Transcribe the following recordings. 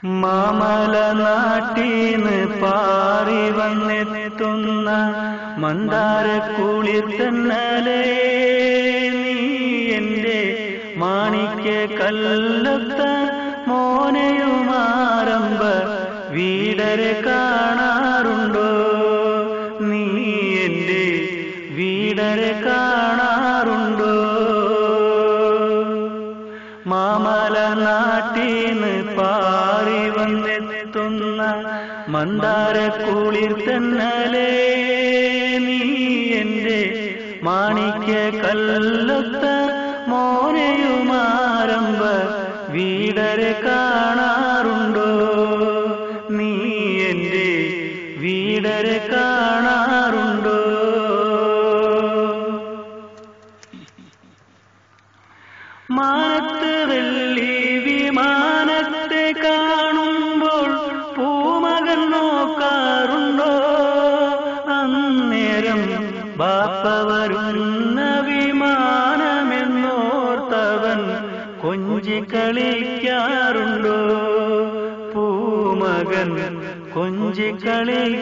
മാമല നാട്ടീന്ന് പാറി വന്നെത്തുന്ന മന്ദാരക്കുളിർ തന്നലേ നീ എന്റെ മാണിക്യ കല്ലൊത്ത മോനെയുമാരംഭ വീടരെ കാണാറുണ്ടോ? നീ എന്റെ വീടരെ കാണാറുണ്ടോ? മാമല നാട്ടീന്ന് പാറി വന്നെത്തുന്ന മന്ദാരക്കുളിർ തന്നലേ നീ എന്റെ മാണിക്യ കല്ലൊത്ത മോനെയുമാരംഭ വീടരെ കാണാറുണ്ടോ? നീ എന്റെ വീടരെ കാണാറുണ്ടോ? മാനത്ത് വെള്ളി വിമാനത്തെ കാണുമ്പോൾ പൂമകൻ നോക്കാറുണ്ടോ? അന്നേരം ബാപ്പ വരുന്ന വിമാനമെന്നോർത്തവൻ കൊഞ്ചിക്കളിക്കാറുണ്ടോ? പൂമകൻ കൊഞ്ചിക്കളിക്കാറുണ്ടോ?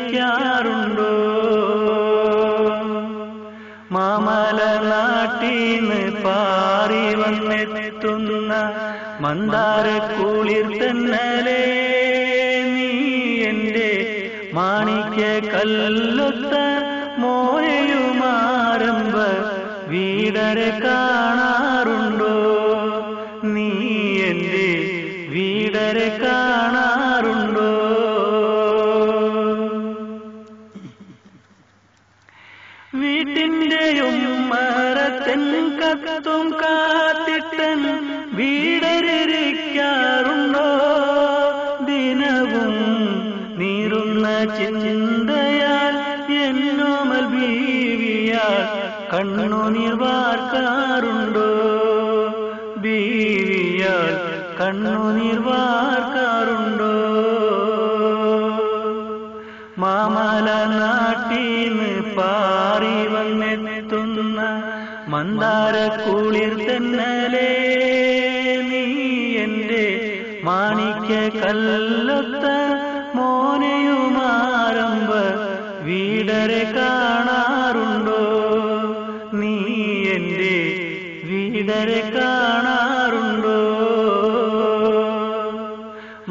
മാമല നാട്ടീന്ന് പാറി വന്നെത്തുന്ന മന്ദാരക്കുളിർ തന്നലേ നീ എന്റെ മാണിക്യ കല്ലൊത്ത മോനെയുമാരംഭ വീടരെ കാണാറുണ്ടോ? നീ എന്റെ വീടരെ കാണാറുണ്ടോ? വീട്ടിന്റെ ഉമ്മറത്തൻ കത്തും കാത്തിട്ടൻ വീടരിക്കാറുണ്ടോ? ദിനവും നീറുന്ന ചിന്തയാൽ എന്നോമൽ ബീവിയാൽ കണ്ണുനീർ വാർക്കാറുണ്ടോ? ബീവിയാൽ കണ്ണുനീർ വാർക്കാറുണ്ടോ? മാമല നാട്ടീന്ന് പാറി വന്നെത്തുന്ന മന്ദാരക്കുളിർ തന്നലേ നീ എന്റെ മാണിക്യ കല്ലൊത്ത മോനെയുമാരംഭ വീടരെ കാണാറുണ്ടോ? നീ എന്റെ വീടരെ കാണാറുണ്ടോ?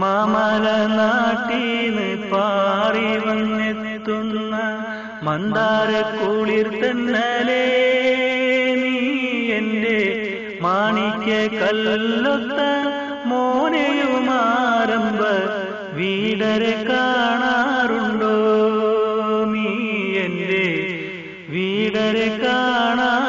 മാമല നാട്ടീന്ന് പാറി വന്നെത്തുന്ന മന്ദാരക്കുളിർ തന്നലേ നീ എന്റെ മാണിക്യ കല്ലൊത്ത മോനെയുമാരംഭ വീടരെ കാണാറുണ്ടോ? നീ എന്റെ വീടരെ കാണാറുണ്ടോ?